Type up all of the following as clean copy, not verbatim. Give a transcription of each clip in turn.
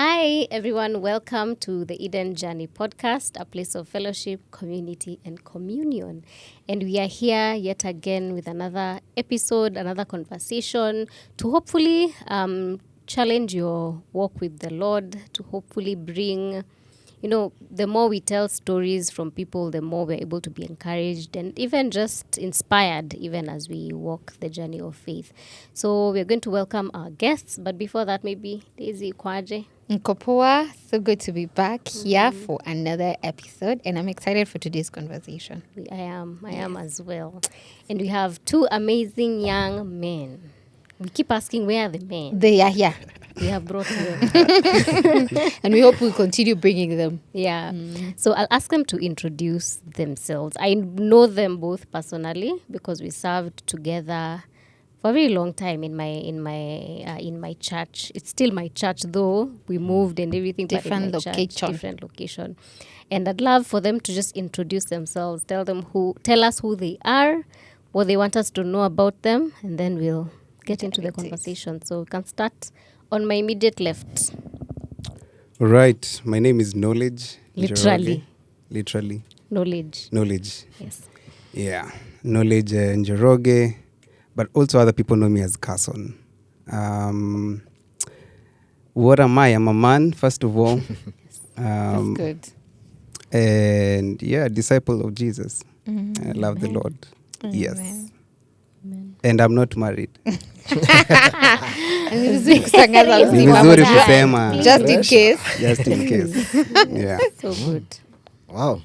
Hi, everyone. Welcome to the Eden Journey podcast, a place of fellowship, community, and communion. And we are here yet again with another episode, another conversation to hopefully challenge your walk with the Lord, to hopefully bring, the more we tell stories from people, the more we're able to be encouraged and even just inspired, even as we walk the journey of faith. So we're going to welcome our guests. But before that, maybe Daisy Kwaje. Nkopoa, so good to be back here for another episode, and I'm excited for today's conversation. I am as well. And we have two amazing young men. We keep asking, where are the men? They are here, We have brought them. and we hope we'll continue bringing them. Yeah. So I'll ask them to introduce themselves. I know them both personally because we served together for a very long time in my church. It's still my church, though we moved and everything. Different but in my location. Church, different location. And I'd love for them to just introduce themselves. Tell us who they are, what they want us to know about them, and then we'll get into the conversation. So we can start on my immediate left. All right. My name is Knowledge. Literally. Njoroge. Literally. Knowledge. Yes. Yes. Yeah. Knowledge Njoroge. But also other people know me as Carson. What am I? I'm a man, first of all. That's good. And yeah, disciple of Jesus. I love the Lord. Amen. Yes. Amen. And I'm not married. Ni Vizuri kusema. Just in case. Just in case. Yeah. So good. Wow.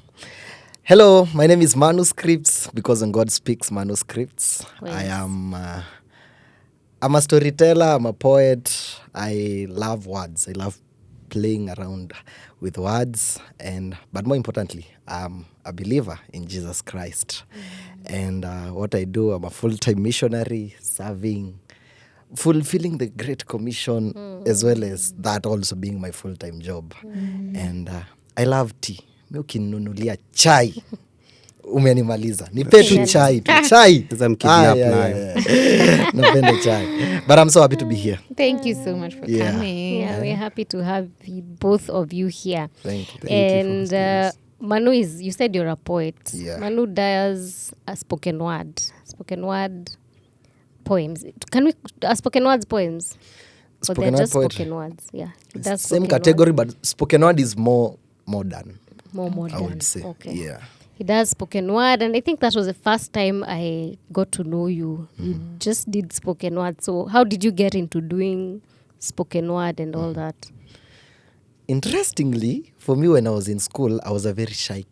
Hello, my name is Manuscripts because when God speaks manuscripts. Yes. I'm a storyteller, I'm a poet. I love words. I love playing around with words but more importantly, I'm a believer in Jesus Christ. And what I do, I'm a full-time missionary serving, fulfilling the Great Commission as well as that also being my full-time job. And I love tea. Mi ukininunulia chai umenimaliza. Nipe tu chai. Sasa mkidnap nayo. Napenda chai. But I'm so happy to be here. Thank you so much for coming. Yeah, we're happy to have both of you here. Thank you. And Manu you said you're a poet. Yeah. Manu does a spoken word poems. Can we spoken words poems? Or Spoken they're word just poetry. spoken words? Yeah. He does Same spoken category, word, but spoken word is more modern, more modern. I would say. Okay. Yeah. He does spoken word, and I think that was the first time I got to know you. You just did spoken word. So how did you get into doing spoken word and all that? Interestingly, for me, when I was in school, I was a very shy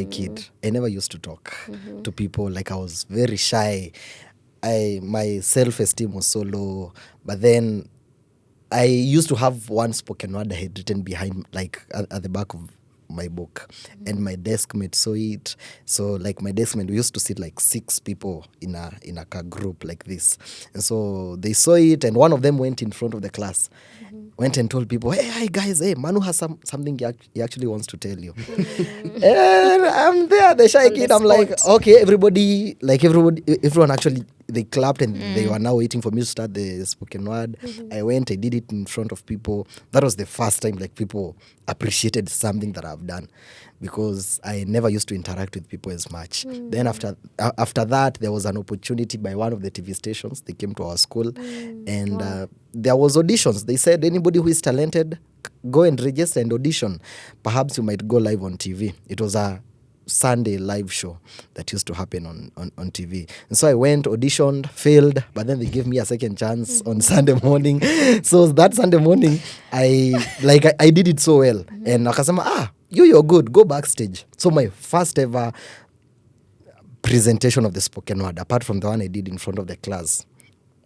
kid. I never used to talk to people. Like, I was very shy. My self-esteem was so low. But then I used to have one spoken word I had written behind, like at the back of my book, and my desk mate saw it. So like my desk mate, we used to sit like 6 people in a group like this, and so they saw it, and one of them went in front of the class, went and told people, hey, hi guys, hey, Manu has something he actually wants to tell you. And I'm there, the shy kid. I'm like, okay, everyone actually, they clapped, and they were now waiting for me to start the spoken word. I went, I did it in front of people. That was the first time like people appreciated something that I've done, because I never used to interact with people as much. Then after that, there was an opportunity by one of the TV stations. They came to our school, and there was auditions. They said, anybody who is talented, go and register and audition. Perhaps you might go live on TV. It was a Sunday live show that used to happen on TV. And so I went, auditioned, failed, but then they gave me a second chance on Sunday morning. So that Sunday morning, I did it so well. And akasema, you're good, go backstage. So my first ever presentation of the spoken word, apart from the one I did in front of the class,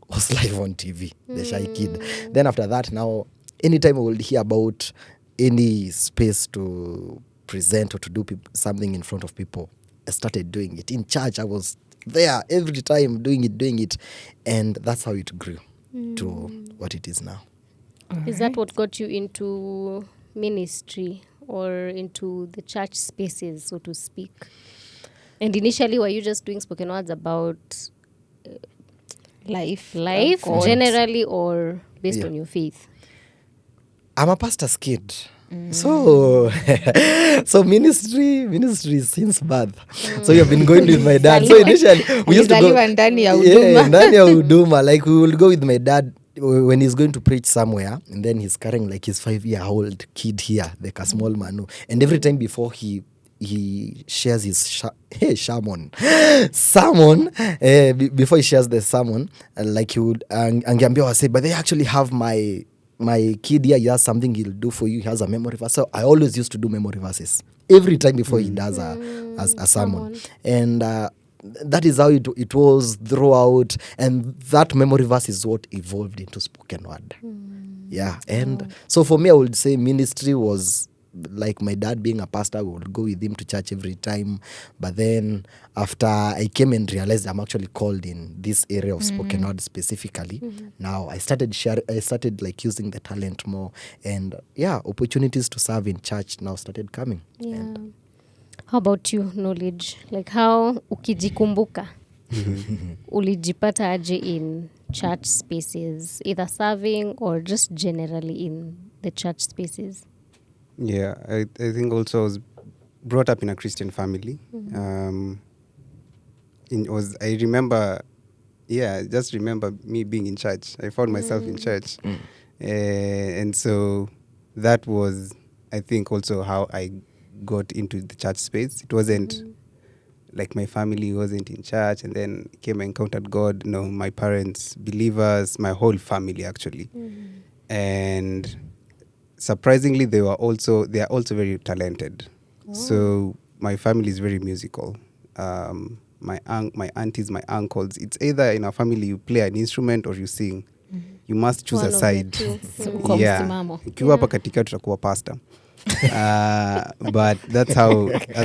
was live on TV, the shy kid. Then after that, now, anytime I will hear about any space to present or to do something in front of people, I started doing it. In church, I was there every time doing it. And that's how it grew to what it is now. Is that what got you into ministry or into the church spaces, so to speak? And initially, were you just doing spoken words about Life generally, or based Yeah. on your faith? I'm a pastor's kid. So so ministry since birth. So you've been going with my dad. So initially we used to go Alizaliwa ndani ya huduma. ndani ya huduma. Like we will go with my dad when he's going to preach somewhere, and then he's carrying like his 5-year-old kid here, like a small Manu. And every time before he shares his sermon, before he shares the sermon, like he would angeambiwa say, but they actually have my kid here, he has something he'll do for you. He has a memory verse. So I always used to do memory verses every time before he does a sermon. And that is how it was throughout. And that memory verse is what evolved into spoken word. Yeah. And so for me, I would say ministry was like my dad being a pastor. We would go with him to church every time. But then after I came and realized I'm actually called in this area of spoken word specifically, now I started like using the talent more, and opportunities to serve in church now started coming. And how about you, Knowledge? Like how ukijikumbuka ulijipata aje in church spaces, either serving or just generally in the church spaces? Yeah, I think also I was brought up in a Christian family. I remember me being in church. I found myself in church. And so that was, I think, also how I got into the church space. It wasn't like my family wasn't in church, and then came and encountered God. No, my parents, believers, my whole family actually. And surprisingly, they are also very talented. So my family is very musical. My aunties, my uncles, it's either in our family you play an instrument or you sing. You must choose a side. Ukiwa hapa katika tutakuwa pastor. But that's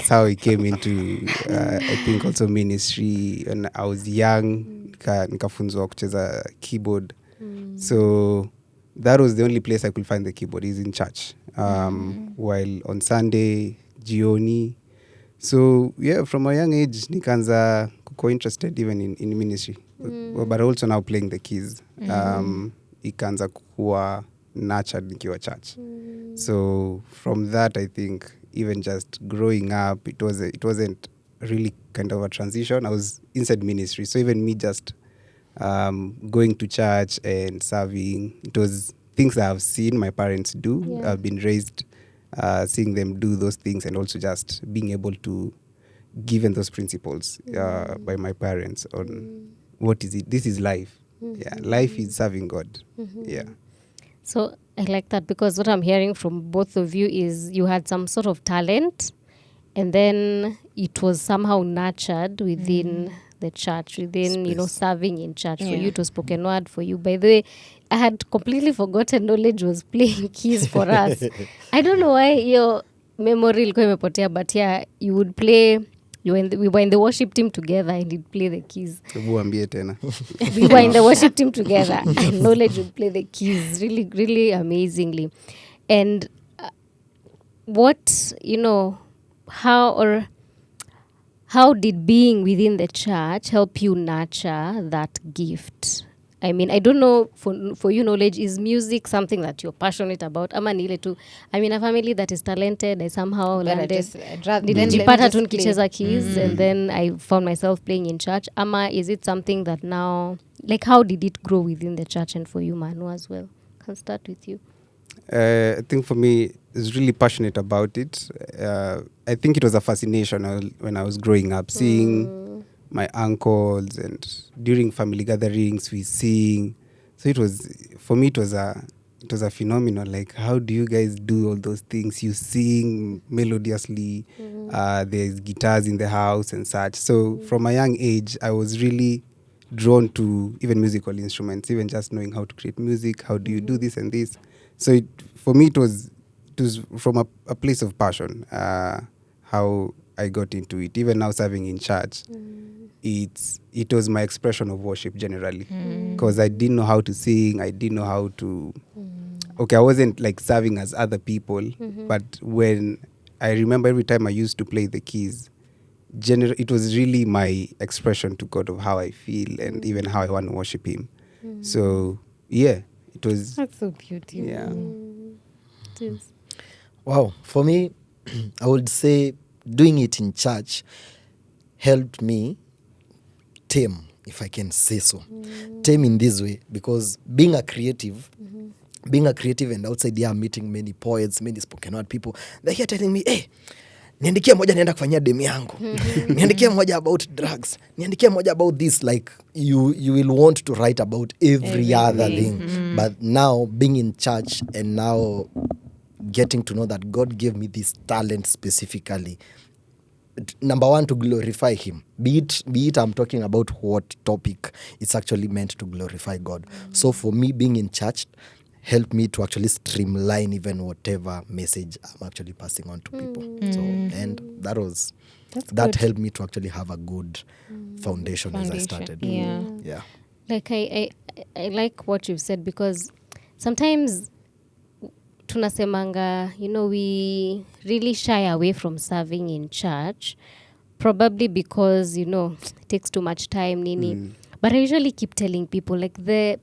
how it came into I think also ministry. When I was young, nikafunzwa kucheza keyboard. So that was the only place I could find the keyboard, is in church. While on Sunday, jioni. So yeah, from a young age, nikaanza kuko interested even in ministry. But also now playing the keys. Ikaanza kuwa nurtured nikiwa church. So from that, I think even just growing up, it wasn't really kind of a transition. I was inside ministry. So even me just going to church and serving, it was things that I've seen my parents do. I've been raised seeing them do those things, and also just being able to given those principles by my parents on what is it. This is life. Yeah, life is serving God. Yeah. So I like that, because what I'm hearing from both of you is you had some sort of talent, and then it was somehow nurtured within the church, within serving in church. For you, it was spoken word. For you, by the way, I had completely forgotten Knowledge was playing keys for us. I don't know why your memory ilikuwa imepotea, but yeah, you would play. We were in the worship team together, and he'd play the keys. Buambie tena. We were in the worship team together, and Knowledge would play the keys really, really amazingly. And how did being within the church help you nurture that gift? I mean, I don't know, for you, Knowledge, is music something that you're passionate about? Ama ni ile tu, I mean, a family that is talented, I somehow landed. Nilijipata tu nikicheza keys, and then I found myself playing in church. Ama is it something that now, like, how did it grow within the church, and for you, Manu, as well? Can start with you. I think for me, I was really passionate about it. I think it was a fascination when I was growing up, seeing my uncles, and during family gatherings we sing. So it was, for me, it was a phenomenon. Like, how do you guys do all those things? You sing melodiously. There's guitars in the house and such. So from a young age, I was really drawn to even musical instruments, even just knowing how to create music. How do you do this and this? So for me, it was from a place of passion. How I got into it. Even now, serving in church, it was my expression of worship generally, because I didn't know how to sing. I didn't know how to. Okay, I wasn't like serving as other people, but when I remember every time I used to play the keys, it was really my expression to God of how I feel and even how I want to worship Him. So yeah, it was. That's so beautiful. Yeah. positives? Wow, for me, I would say doing it in church helped me tame, if I can say so. Tame in this way, because being a creative and outside there meeting many poets, many spoken word people, they're here telling me, hey, niandikia moja naenda kufanyia demu yangu. Niandikia moja about drugs. Niandikia moja about this. Like you will want to write about every other thing. But now being in church and now getting to know that God gave me this talent specifically. Number one, to glorify him. Be it I'm talking about what topic, it's actually meant to glorify God. So for me, being in church helped me to actually streamline even whatever message I'm actually passing on to people. So, and that helped me to actually have a good foundation as I started. Yeah. Like I like what you've said, because sometimes tunasemanga, we really shy away from serving in church, probably because, it takes too much time, nini. But I usually keep telling people, like, the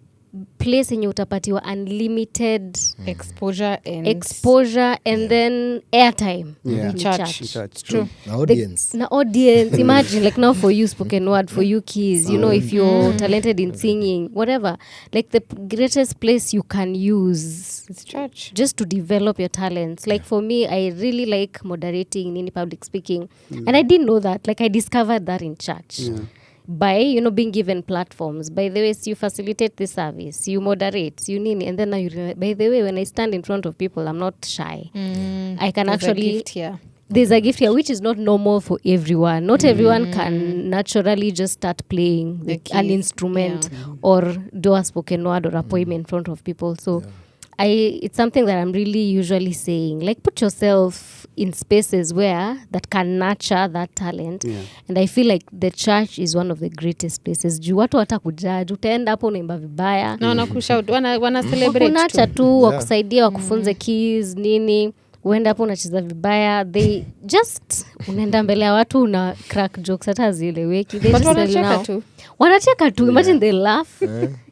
place yenye utapatiwa unlimited exposure and then airtime in church. True. Na audience. Imagine, like, now for you spoken word, for you keys, if you're talented in singing, whatever, like, the greatest place you can use is church, just to develop your talents. Like, for me, I really like moderating in public speaking, and I didn't know that. Like, I discovered that in church. By being given platforms. By the way, you facilitate the service, you moderate, you nini, and then now by the way, when I stand in front of people, I'm not shy. I can there's a gift here which is not normal for everyone. Not everyone can naturally just start playing an instrument or do a spoken word or a poem in front of people. So it's something that I'm really usually saying, like, put yourself in spaces where that can nurture that talent. And I feel like the church is one of the greatest places. Juu watu watakujudge, utaenda hapo unaimba vibaya. Na wanakushout, wana celebrate. Wakunacha tu, wakusaidia, wakufunze keys, nini. Uenda hapo unacheza vibaya, they just unaenda mbele ya watu una crack jokes hata zieleweki. But wanacheka tu. Imagine they laugh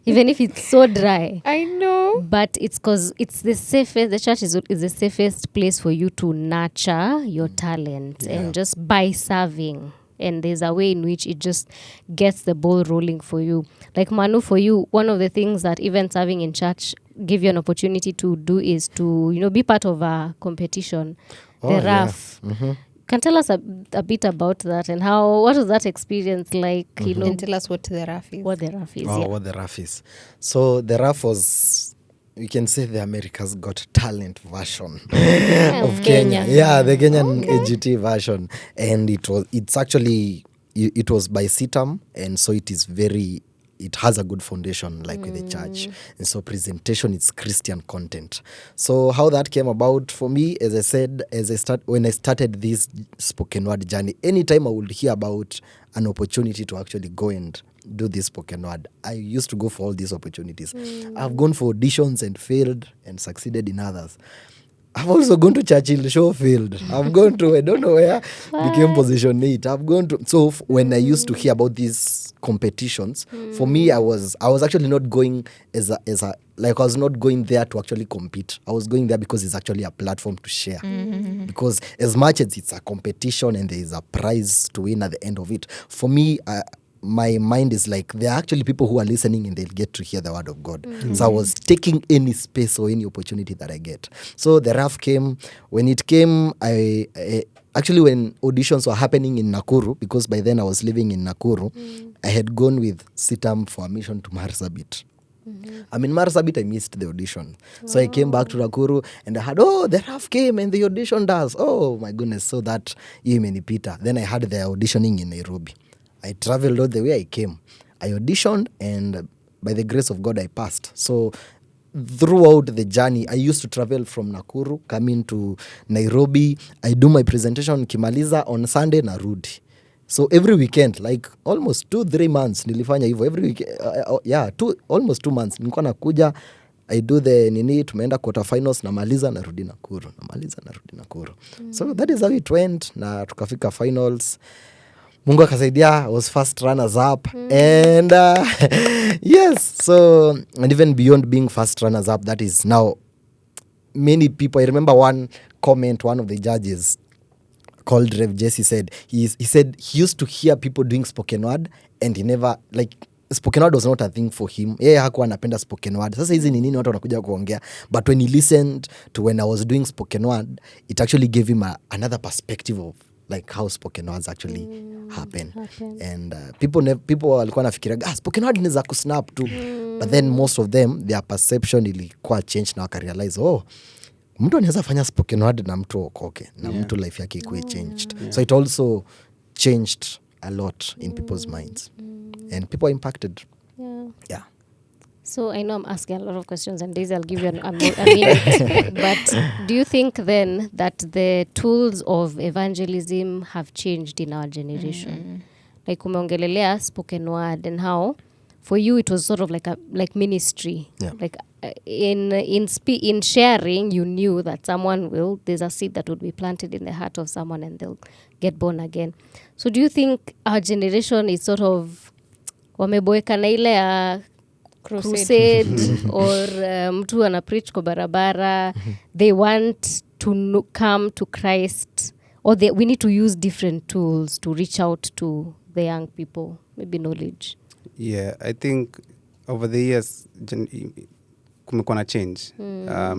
even if it's so dry. I know. But it's because it's the safest, the church is the safest place for you to nurture your talent and just by serving. And there's a way in which it just gets the ball rolling for you. Like, Manu, for you, one of the things that even serving in church give you an opportunity to do is to, be part of a competition. The RAF. Can tell us a bit about that and what was that experience like? And tell us what the RAF is. What the RAF is. What the RAF is. So the RAF was, we can say, the America's Got Talent version of Kenya. Yeah, the Kenyan AGT version. And it was by CITAM, and so it has a good foundation, like with the church. And so presentation, it's Christian content. So how that came about for me, as I said, when I started this spoken word journey, anytime I would hear about an opportunity to actually go and do this spoken word, I used to go for all these opportunities. I've gone for auditions and failed and succeeded in others. I've also gone to Churchill Show, failed. I've gone to, I don't know where, became position 8. I've gone to, so when I used to hear about these competitions, for me, I was actually not going I was not going there to actually compete. I was going there because it's actually a platform to share. Because as much as it's a competition and there is a prize to win at the end of it, for me, my mind is like, there are actually people who are listening and they'll get to hear the word of God. So I was taking any space or any opportunity that I get. So the RAF came. When it came, I actually, when auditions were happening in Nakuru, because by then I was living in Nakuru, I had gone with CITAM for a mission to Marsabit. I mean, Marsabit, I missed the audition. So I came back to Nakuru and I had, the RAF came and the auditioned us. Oh my goodness. So that imenipita. Then I had the auditioning in Nairobi. I traveled all the way I came. I auditioned and by the grace of God, I passed. So throughout the journey, I used to travel from Nakuru, coming to Nairobi. I do my presentation Kimaliza on Sunday narudi. So every weekend, like almost 2-3 months, nilifanya hivyo. Every weekend, almost 2 months. Nilikuwa nakuja, I do the tumeenda quarter finals, namaliza narudi Nakuru. So that is how it went. Na tukafika finals. Mungu akasaidia, I was first runners up. And yes, so, and even beyond being first runners up, that is now many people, I remember one comment, one of the judges called Rev Jesse said, he said he used to hear people doing spoken word and he never, like, spoken word was not a thing for him. Yeye hakuwa anapenda spoken word. Sasa hizi ni nini watu wanakuja kuongea? But when he listened to when I was doing spoken word, it actually gave him another perspective of like how spoken words actually happen. And people walikuwa nafikiria spoken word ni za kusnap tu. But then most of them, their perception ilikuwa changed na wakarealize, mtu anaweza fanya spoken word na mtu okoke na mtu life yake ikuwe changed. So it also changed a lot in people's minds. And people are impacted. Yeah. So I know I'm asking a lot of questions, and Daisy, I'll give you a minute. But do you think then that the tools of evangelism have changed in our generation? Like umeongelelea spoken word and how for you it was sort of like ministry. Yeah. Like in sharing, you knew that there's a seed that would be planted in the heart of someone and they'll get born again. So do you think our generation is sort of wameboeka na ile ya crusade or mtu ana preach kwa barabara, they want to come to Christ, or we need to use different tools to reach out to the young people, maybe knowledge? Yeah, I think over the years kumekuwa na change.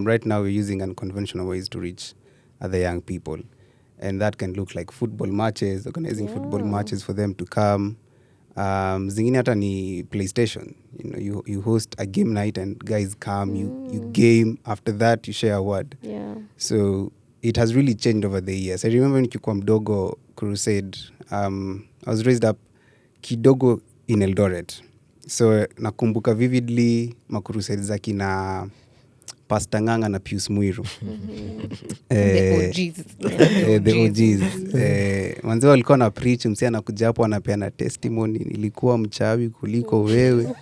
Right now we're using unconventional ways to reach other young people, and that can look like football matches, organizing football matches for them to come. Zingine hata ni PlayStation. You host a game night and guys come, you game. After that, you share a word. Yeah. So it has really changed over the years. I remember nikikuwa mdogo crusade, I was raised up kidogo in Eldoret. So nakumbuka vividly makrusade za kina Pastor Nganga na Pius Muiru. The OGs. The OGs. Manze walikuwa na preach, msi anakuja hapo anapeana testimony, nilikuwa mchawi kuliko wewe.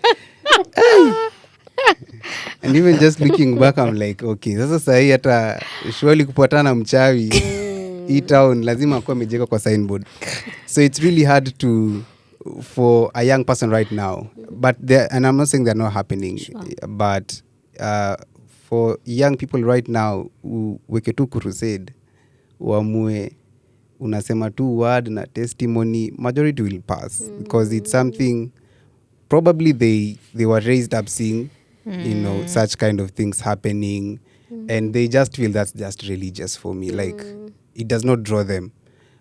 And even just looking back, I'm like, okay, sasa sahi hata surely kupatana mchawi hii town lazima akuwa amejeka kwa signboard. So it's really hard for a young person right now. But and I'm not saying they're not happening, but for young people right now, weke tu crusade, uamue unasema tu word na testimony, majority will pass because it's something probably they were raised up seeing, such kind of things happening, and they just feel that's just religious for me. Like it does not draw them.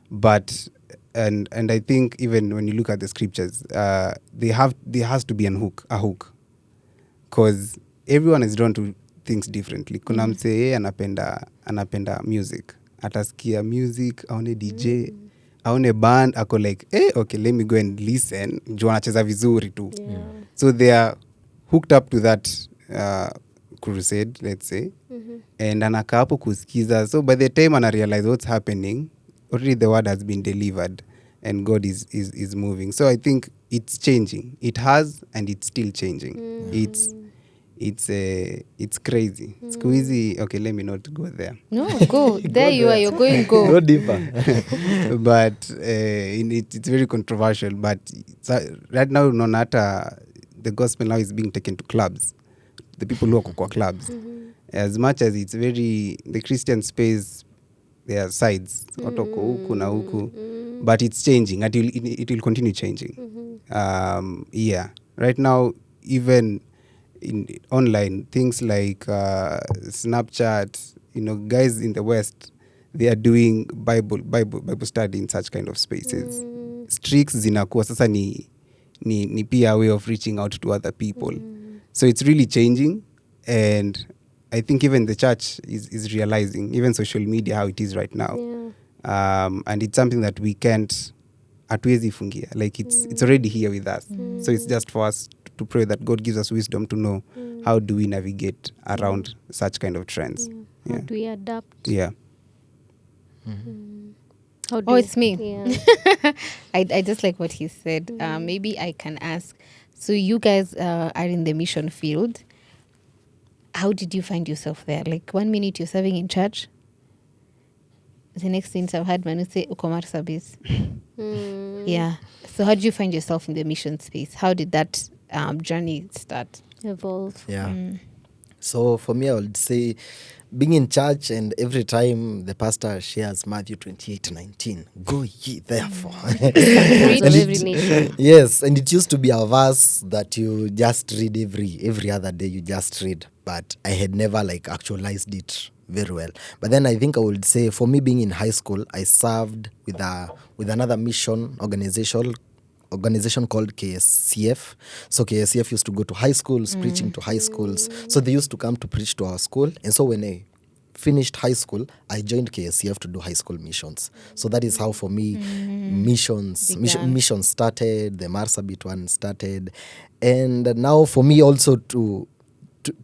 But and I think even when you look at the scriptures, there has to be a hook, because everyone is drawn to things differently. Kuna msee anapenda music, atasikia music, aone DJ, aone band, ako like okay, let me go and listen, juu anacheza vizuri tu. So they are hooked up to that crusade, let's say, and anakaa hapo kusikiza. So by the time ana realize what's happening, already the word has been delivered and God is moving. So I think it's changing. It has, and it's still changing. It's crazy. It's crazy. Okay, let me not go there. No, go. There you are. You're going, go. Go deeper. But it's very controversial. But right now, the gospel now is being taken to clubs. The people who are kwa clubs. As much as it's very, the Christian space, there are sides. Otoko huku na huku. But it's changing. It will continue changing. Yeah. Right now, even in online, things like Snapchat, guys in the West, they are doing Bible study in such kind of spaces. Streaks zinakuwa sasa ni pia a way of reaching out to other people. So it's really changing, and I think even the church is realizing, even social media, how it is right now. And it's something that we can't hatuwezi fungia. Like it's already here with us. So it's just for us to pray that God gives us wisdom to know how do we navigate around such kind of trends. How do we adapt? Yeah. It's me. Yeah. I just like what he said. Maybe I can ask. So you guys are in the mission field. How did you find yourself there? Like 1 minute you're serving in church. The next thing I've had Manu say Ukomar Sabis. Yeah. So how did you find yourself in the mission space? How did that journey start? Evolve. Yeah. So for me, I would say being in church, and every time the pastor shares Matthew 28:19, go ye therefore. Preach And to every nation. yes, and it used to be a verse that you just read every other day. You just read, but I had never like actualized it very well. But then I think I would say, for me, being in high school, I served with another mission organization called KSCF. So KSCF used to go to high schools, preaching to high schools. So they used to come to preach to our school. And so when I finished high school, I joined KSCF to do high school missions. So that is how, for me, missions started. The Marsabit one started. And now for me also to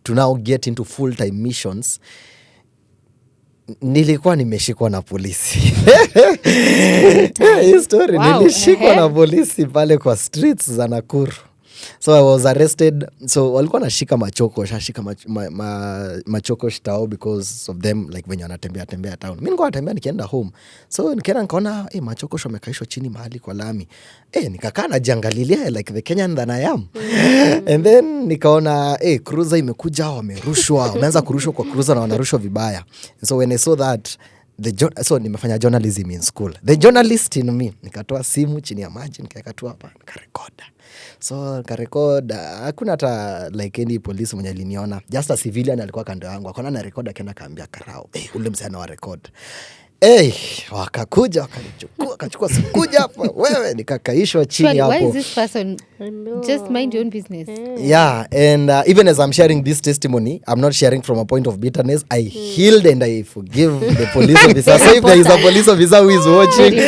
now get into full-time missions, nilikuwa nimeshikwa na polisi. Hii story, nilishikwa na polisi pale kwa streets za Nakuru. So I was arrested. So walikuwa nashika machokosh tao because of them, like when wanatembea town. Mimi nilikuwa natembea nikienda home. So nikaona machokosh wamekaishwa chini mahali kwa lami. Nikakaa najiangalilia like the Kenyan that I am. And then nikaona cruiser imekuja, wameanza kurushwa kwa cruiser na wanarushwa vibaya. And so when I saw that, so nimefanya journalism in school. The journalist in me, nikatoa simu chini ya maji, nikaweka tu hapa, nikarekoda. So nikarekoda, hakuna hata like any police mwenye aliniona. Just a civilian alikuwa kando yangu. Akaona na record, akaenda kaambia karao, ule msana wa record. Wakakuja wakachukua sikuja hapa wewe, nikakaishwa chini hapo. Why is this person just mind your own business? Yeah, and even as I'm sharing this testimony, I'm not sharing from a point of bitterness. I healed and I forgive the police officer. So if there is a police officer who is watching,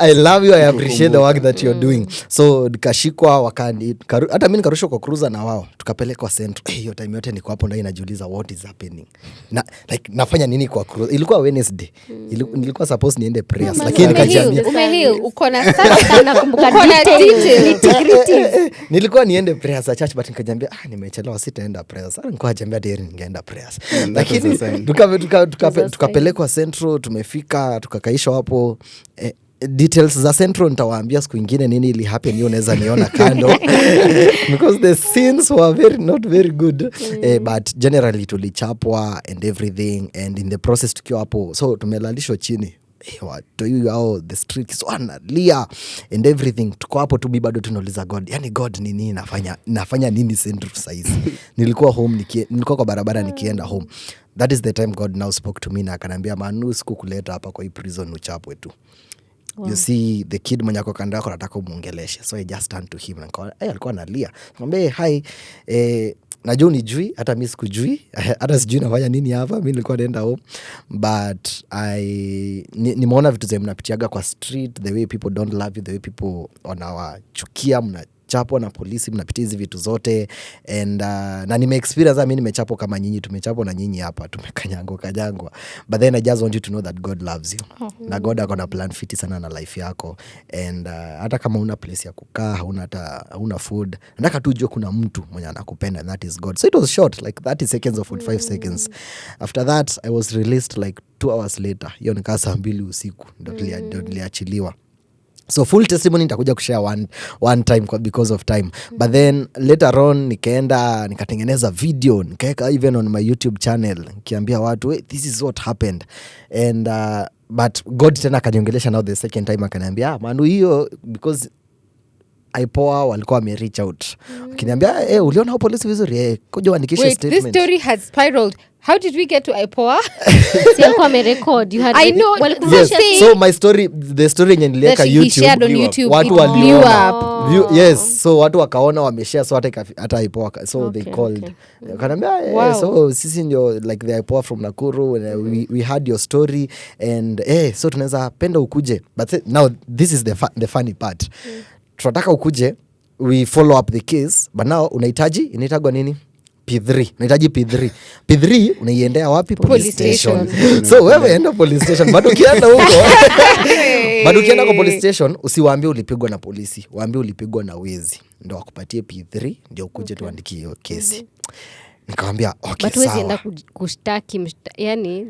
I love you, I appreciate the work that you're doing. So nikashikwa, hata mimi nikarushwa kwa cruiser na wao, tukapelekwa central. Hiyo time yote niko hapo ndani najiuliza what is happening. Like nafanya nini kwa cruiser? Ilikuwa Wednesday. Nilikuwa supposed niende prayers, lakini nikajiambia umeheal, uko na sana kumbuka details. Nilikuwa niende prayers za church, but nikajiambia nimechelewa, sitaenda prayers. Nilikuwa najiambia tayari ningeenda prayers. Lakini tukapelekwa central, tumefika, tukakaishwa hapo. Details za central nitawaambia siku nyingine nini ili happen, hiyo unaweza niona kando. Because the scenes were not very good. But generally tulichapwa and everything, and in the process tukiwa hapo, so tumelalishwa chini. Watu hao the streets wanalia and everything. Tuko hapo tu bado tunauliza God, yani God ni nini nafanya nini central size. Nilikuwa home, nilikuwa kwa barabara nikienda home. That is the time God now spoke to me na akaniambia, Manu, sikukuleta hapa kwa hii prison uchapwe tu. Wow. You see the kid mwenye ako kando yako nataka umuongeleshe. So I just turned to him and alikuwa analia. Nikamwambia hi, najua unijui, hata mimi sikujui, hata sijui nafanya nini hapa, mimi nilikuwa naenda home. But nimeona vitu zile mnapitiaga kwa street, the way people don't love you, the way people wanawachukia, mnachapwa na polisi, mnapitia hizi vitu zote. And na nime-experience, mimi nimechapwa kama nyinyi, tumechapwa na nyinyi hapa, tumekanyangwa. But then I just want you to know that God loves you. Na God akona plan fiti sana na life yako. And hata kama una place ya kukaa, hauna food, nataka tu ujue kuna mtu mwenye anakupenda, and that is God. So it was short, like 30 seconds or 45 seconds. After that, I was released like 2 hours later. Hiyo nikaa saa 2 usiku ndio tuliachiliwa. So full testimony nitakuja kushare one time because of time. But then later on nikatengeneza video, nikaweka even on my YouTube channel, nikiambia watu, this is what happened. And but God tena akaniongelesha now the second time, akaniambia, Manu, hiyo because IPOA walikuwa wame-reach out. Akiniambia, uliona polisi vizuri? Kuja uandikishe statement. Wait, this story has spiraled. How did we get to IPOA? Siyalikuwa me-record. I know. Yes. So my story, the story yenye niliweka YouTube, watu waliona. Yes. So watu wakaona, wameshare, so hata IPOA. So they called. Wakaniambia, so sisi ndio like the IPOA from Nakuru. We heard your story. And so tunaweza penda ukuje. But now this is the funny part. Tunataka ukuje, we follow up the case, but now inaitagwa nini? P3. Unahitaji P3. P3 unaiendea wapi? Police station. So wewe enda police station. But ukienda huko, ukienda kwa police station, usiwaambie ulipigwa na polisi. Waambie ulipigwa na wezi. Ndio wakupatie P3, ndio ukuje tuandikie hiyo kesi. Nikamwambia okay, sawa. But wewe enda kushtaki, yani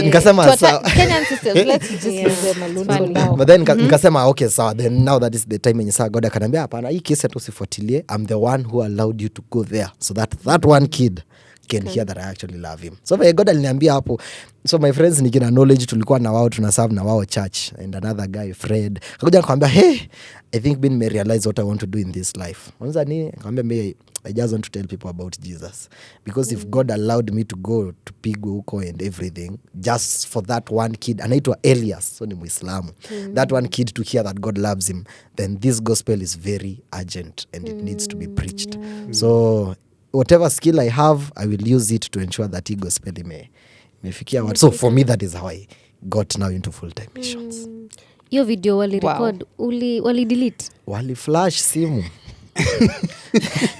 nikasema sawa. Kenyan systems, let's just leave them alone now. But then nikasema okay, sawa. Then now that is the time when God akaniambia, hapana, hii kesi usifuatilie. I'm the one who allowed you to go there, so that one kid can hear that I actually love him. So God aliniambia hapo. So my friends nikina knowledge tulikuwa na wao tunaserve na wao church, and another guy Fred akakuja akamwambia, hey, I think Ben may realize what I want to do in this life. Kwanza nini? Akamwambia, I just want to tell people about Jesus, because if God allowed me to go to Pigwe huko and everything just for that one kid, anaitwa Elias, so ni Muislamu, that one kid to hear that God loves him, then this gospel is very urgent and it needs to be preached. So whatever skill I have, I will use it to ensure that hii gospel imefikia watu. So for me, that is how I got now into full-time missions. Hiyo video wali record, wali delete? Wali flash simu.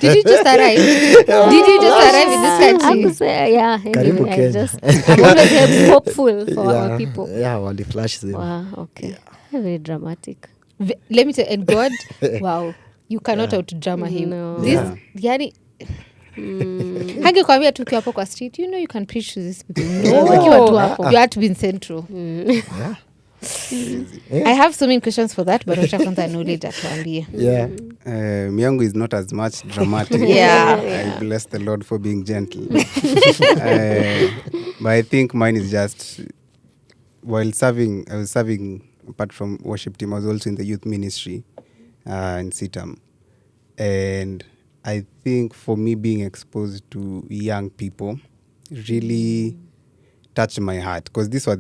Did you just arrive? Did you just arrive in this country? I could say, yeah. Karibu Anyway, Kenya. I'm always hopeful for our people. Yeah, wali flash simu. Wow, okay. Very dramatic. Let me tell you, and God, wow, you cannot out-drama him. No. This, yani, hangekwambia tukiwa hapo kwa street, you know you can preach to these people. No, wakiwa tu hapo. You had to be in central. Yeah. I have so many questions for that, but wacha kwanza knowledge atuambie. Yeah. Miyangu is not as much dramatic. Yeah. I bless the Lord for being gentle. But I think mine is just, while serving, I was serving, apart from worship team, I was also in the youth ministry in Sitam. And I think for me, being exposed to young people really touched my heart, because these were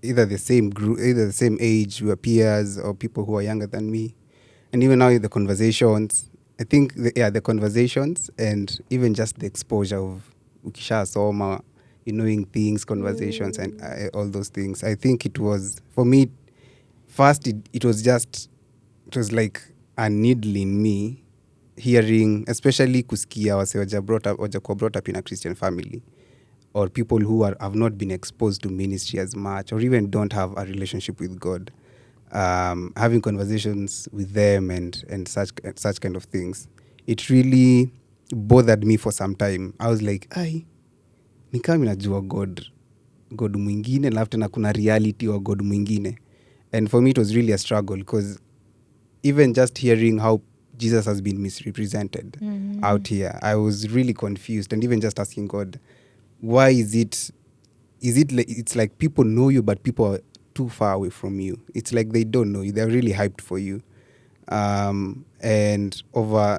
either the same group, either the same age, we were peers, or people who are younger than me. And even now in the conversations, I think the conversations, and even just the exposure of ukisha soma, knowing things, conversations, and all those things. I think it was, for me, first it was like a needle in me, hearing, especially kusikia wase wajakuwa brought up in a Christian family, or people who have not been exposed to ministry as much, or even don't have a relationship with God. Having conversations with them and such kind of things, it really bothered me for some time. I was like, ni kama najua God mwingine, alafu tena kuna reality wa God mwingine. And for me it was really a struggle, because even just hearing how Jesus has been misrepresented out here, I was really confused, and even just asking God, why is it it's like people know you, but people are too far away from you. It's like they don't know you. They're really hyped for you. And over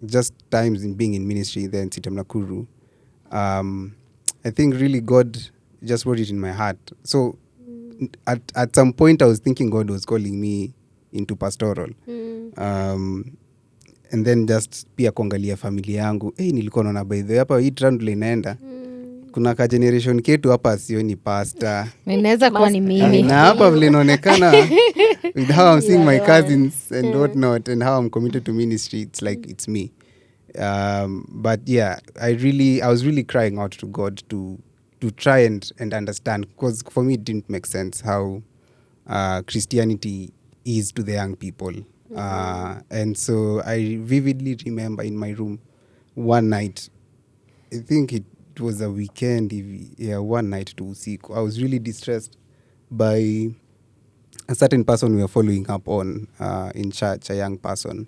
just times in being in ministry there in Sitam Nakuru, I think really God just wrote it in my heart. So at some point I was thinking God was calling me into pastoral. And then just pia kuangalia familia yangu, nilikuwa naona by the way hapa hii trend inaenda. Kuna ka generation ketu hapa sioni pastor. Inaweza kuwa ni mimi. Na hapa vile inaonekana with how I'm seeing my cousins and whatnot, and how I'm committed to ministry, it's like it's me. But yeah, I was really crying out to God to try and understand, because for me it didn't make sense how Christianity is to the young people. And so I vividly remember in my room one night, I think it was a weekend, one night to usiku, I was really distressed by a certain person we were following up on in church, a young person,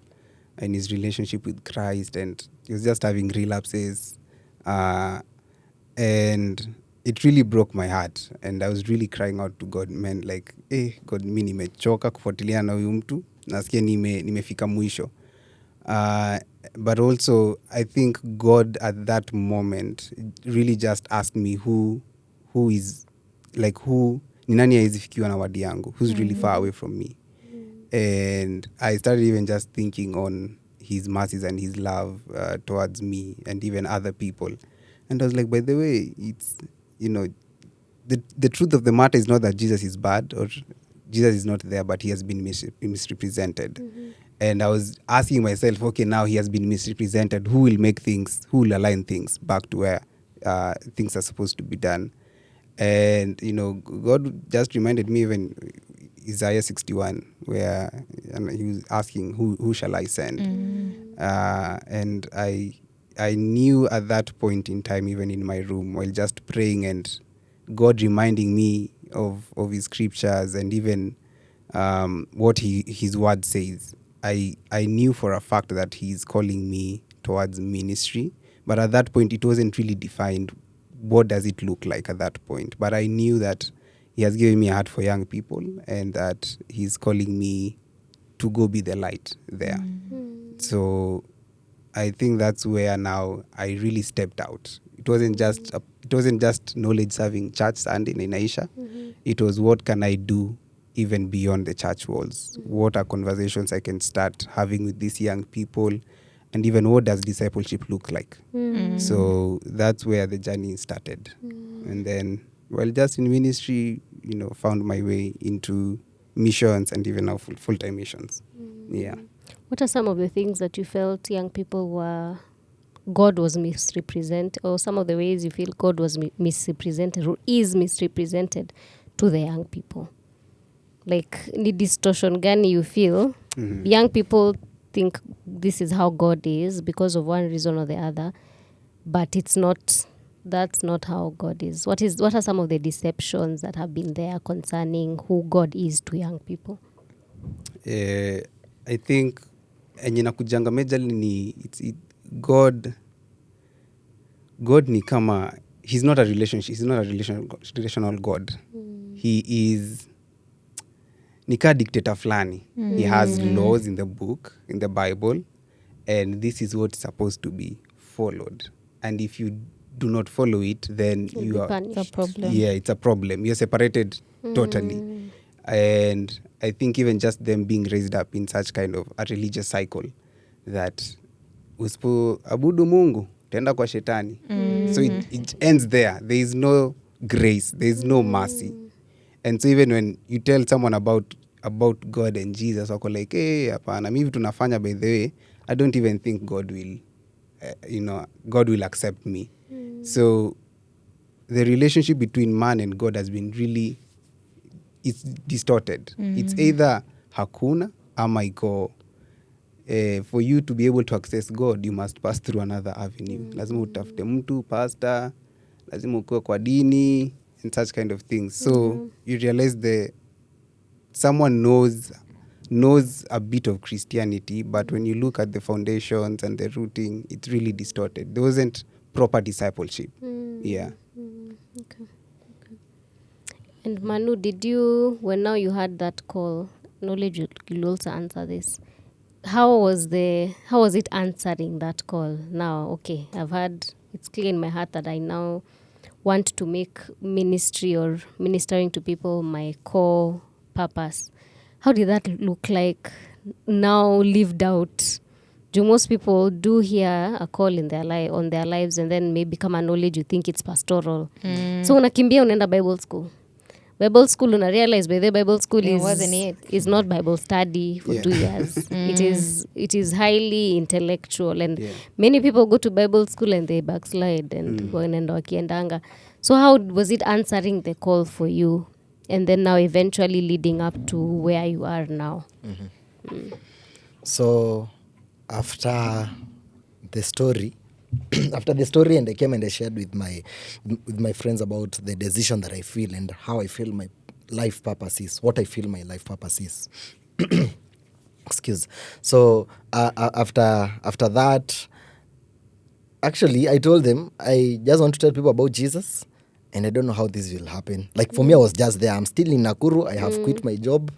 and his relationship with Christ, and he was just having relapses, and it really broke my heart, and I was really crying out to God, man, like, God, mi nimechoka kufuatilia na huyu mtu, nasikia nimefika mwisho. But also I think God at that moment really just asked me who is like, ni nani haizi fikiwa na wadi yangu, who's really far away from me. And I started even just thinking on his mercies and his love towards me and even other people. And I was like, by the way, it's, the truth of the matter is not that Jesus is bad or Jesus is not there, but he has been misrepresented. And I was asking myself, okay, now he has been misrepresented. Who will align things back to where things are supposed to be done? And, God just reminded me even Isaiah 61, where he was asking, who shall I send? And I knew at that point in time, even in my room, while just praying and God reminding me of his scriptures and even what his word says, I knew for a fact that he's calling me towards ministry, But at that point, it wasn't really defined. What does it look like at that point? But I knew that he has given me a heart for young people and that he's calling me to go be the light there. So I think that's where now I really stepped out. It wasn't just knowledge serving church Sunday in Inaisha. It was, what can I do even beyond the church walls? What are conversations I can start having with these young people? And even, what does discipleship look like? So that's where the journey started. And then, well, just in ministry, found my way into missions and even now full-time missions. Yeah. What are some of the things that you felt young people God was misrepresented, or some of the ways you feel God was misrepresented or is misrepresented to the young people? Like, ni distortion gani you feel? Young people think this is how God is because of one reason or the other, but that's not how God is. What are some of the deceptions that have been there concerning who God is to young people? I think enye nakujanga majorly ni God ni kama, he's not a relational God. He is ni ka dictator flani. He has laws in the book, in the Bible, and this is what's supposed to be followed. And if you do not follow it, then you are punished. It's a problem. Yeah, it's a problem. You're separated totally. And I think even just them being raised up in such kind of a religious cycle that usipo abudu Mungu tenda kwa shetani. So it ends there. There is no grace, there is no mercy. And so even when you tell someone about God and Jesus, wako like, hey, hapana, mimi tunafanya, by the way, I don't even think God will God will accept me. So the relationship between man and God has been really, it's distorted. It's either hakuna ama iko. For you to be able to access God, you must pass through another avenue. Lazima utafute mtu, pastor, lazima ukue kwa dini, and such kind of things. So you realize someone knows a bit of Christianity, but when you look at the foundations and the rooting, it's really distorted. There wasn't proper discipleship. Yeah. Okay. And Manu, when now you had that call, knowledge will also answer this. How was it answering that call? Now, okay, it's clear in my heart that I now want to make ministry or ministering to people my core purpose. How did that look like now lived out? Do most people do hear a call in on their lives and then maybe become a knowledge, you think it's pastoral. So unakimbia unaenda Bible school. Bible school una realize by the Bible school is not Bible study for 2 years. It is highly intellectual, and many people go to Bible school and they backslide and wanaenda wakiendanga. So how was it answering the call for you, and then now eventually leading up to where you are now? So after the story and I came and I shared with my friends about the decision that I feel and how I feel my life purpose is, what I feel my life purpose is. Excuse. So after that, actually I told them I just want to tell people about Jesus, and I don't know how this will happen. Like for me, I was just there. I'm still in Nakuru. I have quit my job.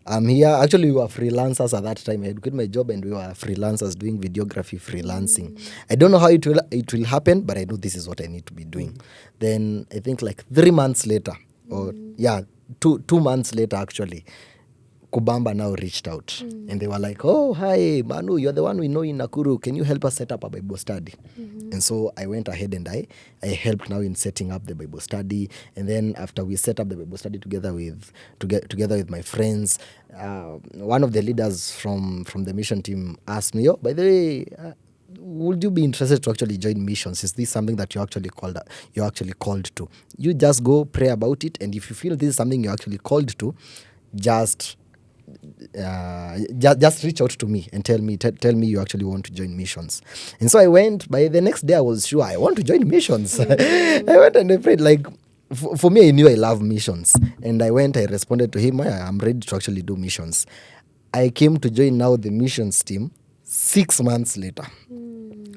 I'm here. Actually, we were freelancers at that time. I had quit my job and we were freelancers doing videography, freelancing. I don't know how it will happen, but I know this is what I need to be doing. Then I think like 3 months later, or 2 months later actually, Kubamba now reached out and they were like, oh, hi, Manu, you're the one we know in Nakuru. Can you help us set up a Bible study? And so I went ahead and I helped now in setting up the Bible study. And then after we set up the Bible study together with my friends, one of the leaders from the mission team asked me, oh, by the way, would you be interested to actually join missions? Is this something that you're actually called to? You just go pray about it, and if you feel this is something you're actually called to, just reach out to me and tell me you actually want to join missions. And so I went. By the next day I was sure I want to join missions. I went and I prayed. Like for me, I knew I love missions, and I responded to him, I'm ready to actually do missions. I came to join now the missions team 6 months later.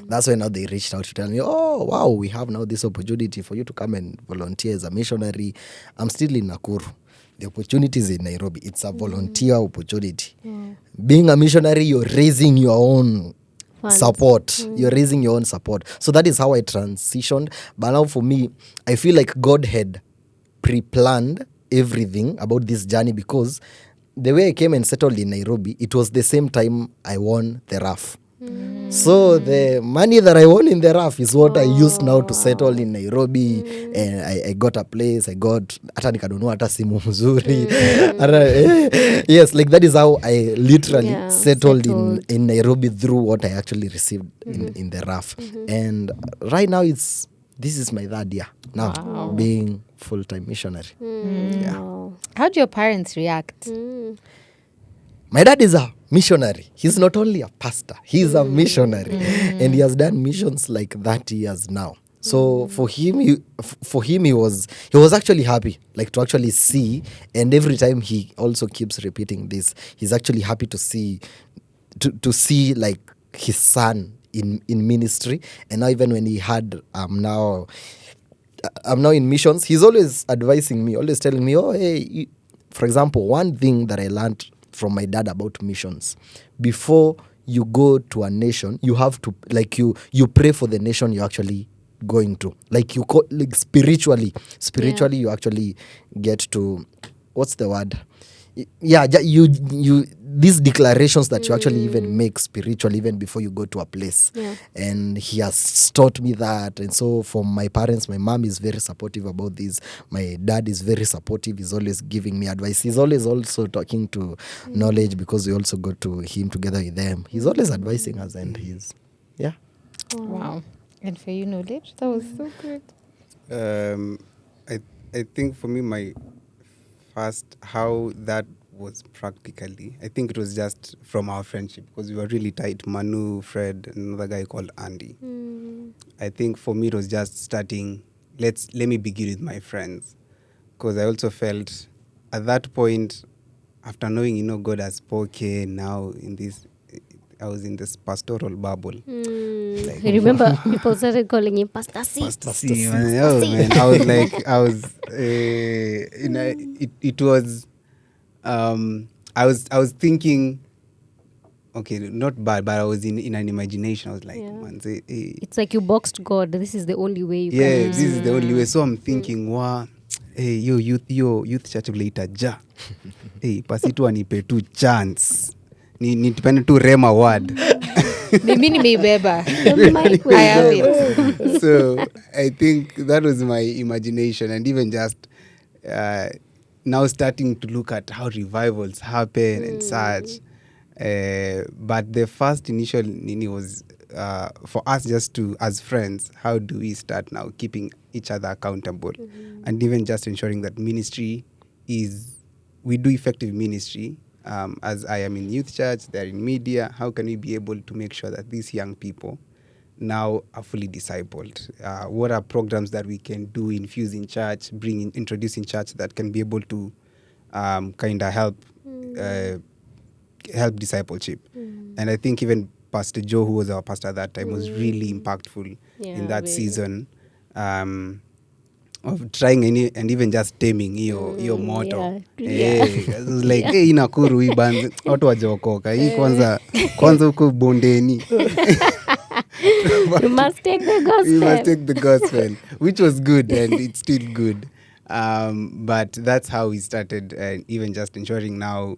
That's when now they reached out to tell me, oh, wow, we have now this opportunity for you to come and volunteer as a missionary. I'm still in Nakuru. The opportunity is in Nairobi. It's a volunteer opportunity. Being a missionary, you're raising your own support. You're raising your own support. So that is how I transitioned. But now for me, I feel like God had pre-planned everything about this journey, because the way I came and settled in Nairobi, it was the same time I won the RAF. So the money that I won in the RAF is what I used now to settle in Nairobi. And I got a place. I got hata nikanunua hata simu mzuri. Yes, like that is how I literally settled in Nairobi through what I actually received in the RAF. And right now this is my third year now being full-time missionary. Yeah. How do your parents react? My dad is a missionary. He's not only a pastor, he's a missionary. And he has done missions like 30 years now. So for him, he was actually happy, like to actually see. And every time he also keeps repeating this, he's actually happy to see like his son in ministry. And now even when he had I'm now in missions, he's always advising me, always telling me, oh, hey, for example, one thing that I learned from my dad about missions: before you go to a nation, you have to, like, you pray for the nation you're actually going to. Like, you call, like, spiritually you actually get to, what's the word? Yeah, you these declarations that you actually even make spiritually even before you go to a place. And he has taught me that. And so for my parents, my mom is very supportive about this. My dad is very supportive. He's always giving me advice. He's always also talking to Knowledge, because we also go to him together with them. He's always advising us, and he's Wow. And for you, Knowledge, that was so good. I think for me, my first, how that was practically, I think it was just from our friendship, because we were really tight. Manu, Fred, and another guy called Andy. I think for me it was just starting, let me begin with my friends, because I also felt at that point, after knowing, God has spoken now in this, I was in this pastoral bubble. Like, I remember people started calling him Pastor C. Pastor C, man. Oh, man. It was, I was thinking, okay, not bad, but I was in an imagination. I was like, man, it's like you boxed God. This is the only way you can. Yeah, this is the only way. So I'm thinking, wow, hey, youth church later, ja. Hey, pasitu anipe tu chance. Nitipende tu rema word. Mimi nimeibeba. I have it. So I think that was my imagination, and even just now starting to look at how revivals happen and such. But the first initial nini was for us just to, as friends, how do we start now keeping each other accountable, and even just ensuring that ministry we do effective ministry. As I am in youth church, they're in media, how can we be able to make sure that these young people now are fully discipled? What are programs that we can do, infuse in church, introduce in church that can be able to kind of help discipleship? And I think even Pastor Joe, who was our pastor at that time, was really impactful in that season. Of trying and even just taming hiyo moto. It was like, hey, Nakuru hii banzi watu wajaokoka hii kwanza huko bondeni. You must take the gospel. You must take the gospel, which was good, and it's still good. But that's how we started, even just ensuring now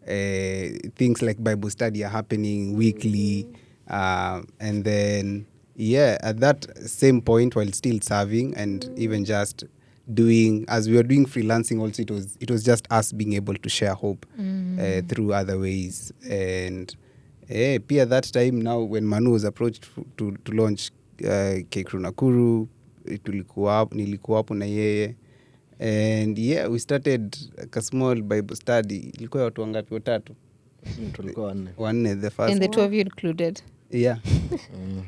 things like Bible study are happening weekly, and then at that same point, while still serving and even just doing, as we were doing freelancing also, it was just us being able to share hope through other ways. And pia that time now, when Manu was approached to launch Kekru Nakuru, nilikuwa hapo na yeye, and we started a small Bible study. Ilikuwa watu wangapi? Watatu? tulikuwa wanne, the first. And the two of you included. Yeah.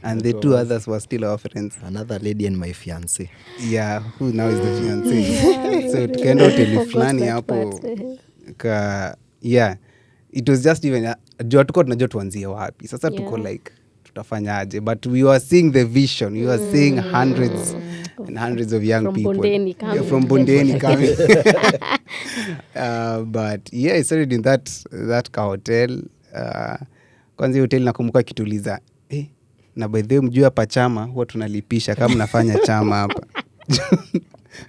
And the two others were still our friends. Another lady and my fiancé. Yeah, who now is the fiancé. So tukaenda hoteli fulani hapo. It was just even, tuko tunajua tuanzie wapi. Sasa tuko like, tutafanyaje, but we were seeing the vision, we were seeing hundreds and hundreds of young From people Bondeni coming from to Bondeni coming. But yeah, it started in that ka hotel. Kwanza hotel nakumbuka kituliza na by the way mjua hapa chama huwa tunalipisha kama mnafanya chama hapa.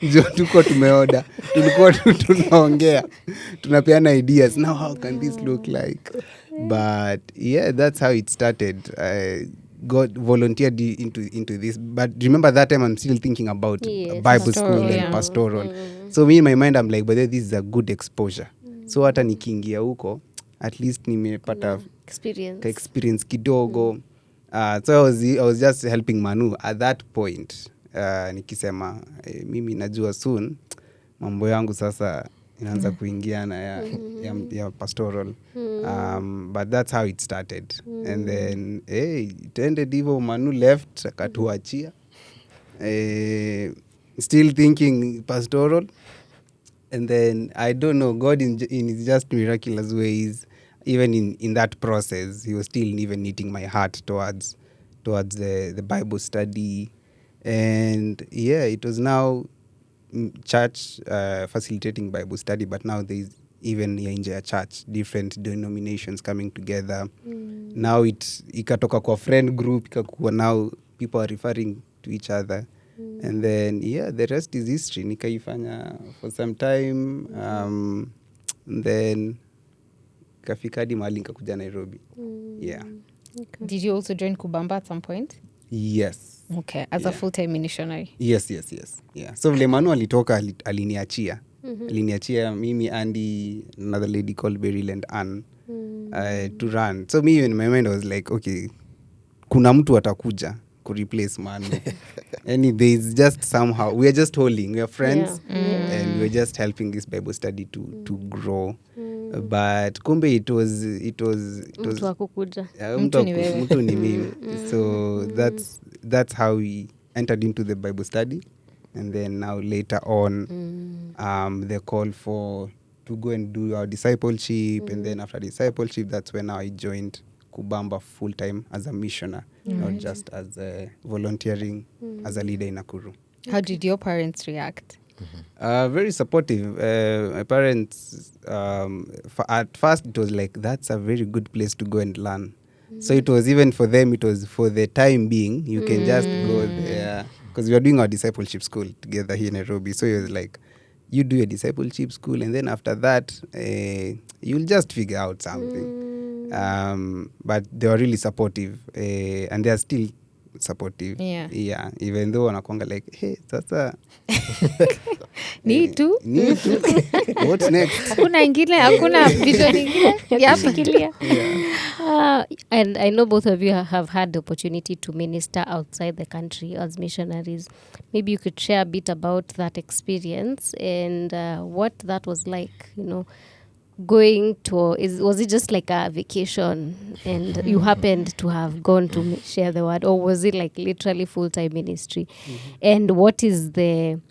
Jo tuko tumeoda, tulikuwa tunaongea, tunapeana ideas, now how can this look like, but yeah, that's how it started. I got volunteered into this, but remember that time I'm still thinking about Bible pastoral, school and pastoral. So me in my mind I'm like, but this is a good exposure. So hata nikiingia huko at least nimepata experience kidogo. So I was just helping Manu at that point. Nikisema mimi najua soon mambo yangu sasa inaanza kuingiana ya pastoral. But that's how it started. And then it ended hivyo, Manu left akatuachia. Still thinking pastoral. And then I don't know, God in his just miraculous ways, even in that process, he was still even knitting my heart towards the Bible study. And yeah, it was now church facilitating Bible study, but now there's even in a church different denominations coming together. Now ikatoka kwa friend group, ikakuwa now people are referring to each other. And then yeah, the rest is history. Nikaifanya for some time, and then kafika hadi mahali nikakuja Nairobi. Yeah. Okay. Did you also join Kubamba at some point? Yes. Okay, as a full-time missionary. Yes. Yeah. So vile Manu alitoka aliniachia. Aliniachia mimi, Andy, another lady called Beryl and Ann to run. So me in my mind I was like, okay, kuna mtu atakuja ku replace Manu. And there's just somehow we are just holding, we are friends, and we're just helping this Bible study to grow. But kumbe it was mtu akukuja. Mtu ni mimi. So that's how we entered into the Bible study. And then now later on the call to go and do our discipleship. And then after discipleship, that's when I joined Kubamba full-time as a missioner, not just as volunteering as a leader in Nakuru. How did your parents react? Very supportive. My parents, at first it was like, that's a very good place to go and learn. So it was even for them, it was for the time being, you can just go there. Because we are doing our discipleship school together here in Nairobi. So it was like, you do a discipleship school, and then after that, you'll just figure out something. But they were really supportive, and they are still supportive. Yeah. Even though wanakuanga like, hey, sasa need to what's next? Hakuna vision ingine. And I know both of you have had the opportunity to minister outside the country as missionaries. Maybe you could share a bit about that experience and what that was like, going to, was it just like a vacation and you happened to have gone to share the word, or was it like literally full-time ministry? And what is the,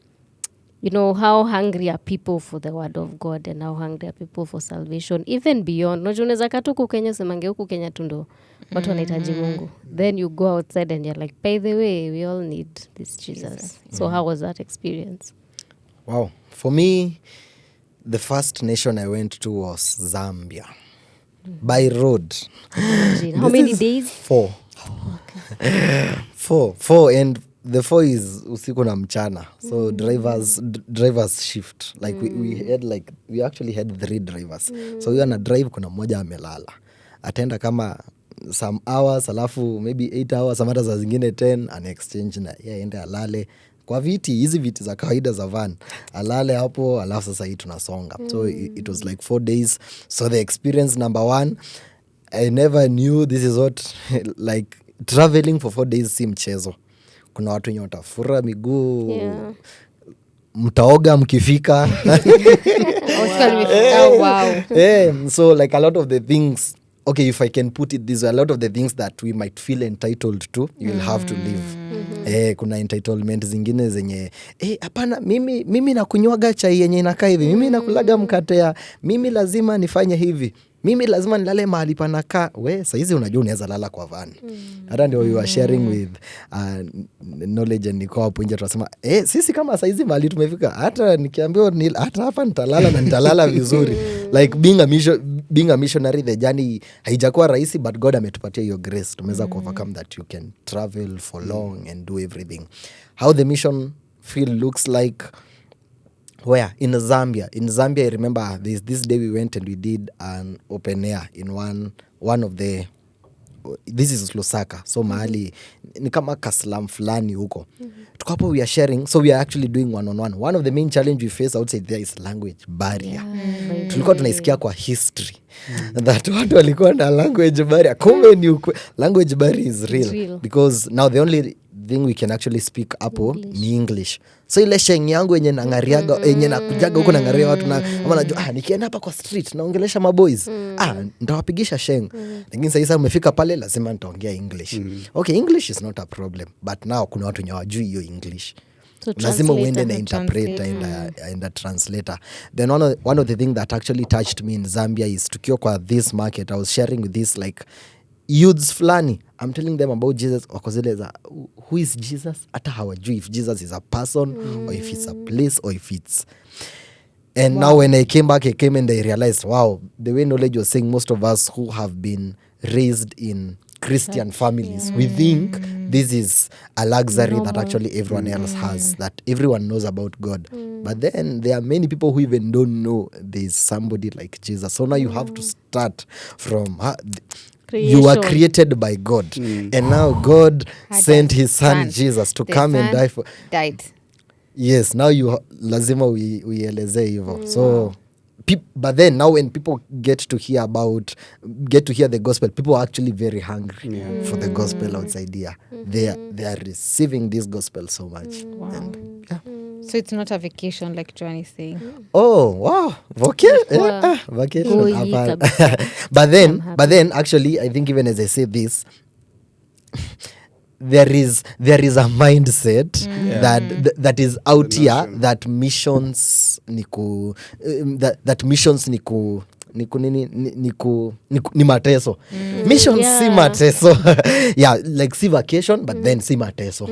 how hungry are people for the word of God, and how hungry are people for salvation, even beyond? Unajua unaweza kaa tu huku Kenya, semange huku Kenya tu ndo watu wanahitaji Mungu. Then you go outside and you're like, by the way, we all need this Jesus. So how was that experience? Wow. For me, the first nation I went to was Zambia. By road. How many days? 4. Okay. 4. And the 4 is usiku na mchana. So drivers shift. Like we actually had 3 drivers. So we ana drive, kuna mmoja amelala. Atenda kama some hours, alafu maybe 8 hours, some others zingine 10, an exchange na ende alale kwa hizi viti za kawaida za van, alale hapo, alafu sasa hii tunasonga. So it was like 4 days. So the experience number 1, I never knew this is what like traveling for 4 days si mchezo. Kuna watu wenye watafura miguu, mtaoga mkifika. Wow. So like a lot of the things, okay, if I can put it this way, a lot of the things that we might feel entitled to, you will have to live. Kuna entitlement zingine zenye hapana, mimi nakunywaga chai yenye inakaa hivi, mimi nakulaga mkate ya, mimi lazima nifanye hivi, mimi lazima nilale mahali panakaa. We saizi unajua unaweza lala kwa van. Hata ndio you are sharing with knowledge, and niko hapo nje tunasema sisi kama saizi mahali tumefika, hata nikiambiwa hata hapa nitalala na nitalala vizuri. Like being a missionary, the journey haijakuwa rahisi, but God ametupatia hiyo grace, tumeweza overcome that you can travel for long and do everything. How the mission field looks like, where in Zambia, I remember this day we went and we did an open air in one of the, this is Lusaka, so mahali ni kama kaslam fulani huko. Tuko hapo, we are sharing, so we are actually doing one of the main challenge we face outside there is language barrier. Tulikuwa tunaisikia kwa history that watu walikuwa na language barrier. Kumbe ni language barrier is real because now the only thing we can actually speak hapo ni English. So ile sheng yangu yenye nangariaga yenye nakujaga huko nangaria watu na ama najua nikienda hapa kwa street naongelesha maboys nitawapigisha sheng. Lakini sasa umefika pale lazima nitaongea English. Okay, English is not a problem, but now kuna watu hawajui hiyo English. So lazima uende na interpreter and a translator. Then one of the thing that actually touched me in Zambia is tukio kwa this market, I was sharing with this like youths flani, I'm telling them about Jesus. Wakozele who is Jesus? Hata hawajui if Jesus is a person or if it's a place or if it's... And now when I came back, and I realized, wow, the way knowledge was saying, most of us who have been raised in Christian families, we think this is a luxury that actually everyone else has, that everyone knows about God. But then there are many people who even don't know there's somebody like Jesus. So now you have to start from... You were created by God, and now God sent his son Jesus to come and die for. Died. Yes, now you lazima uieleze hivyo. So but then now when people get to hear the gospel, people are actually very hungry for the gospel outside here. They are receiving this gospel so much. Wow. And, yeah. So it's not a vacation like Johnny is saying. Oh wow, vacation. But then actually I think even as I say this, there is a mindset that is out here that missions ni mateso. Missions si mateso. Yeah, like si vacation, but then si mateso.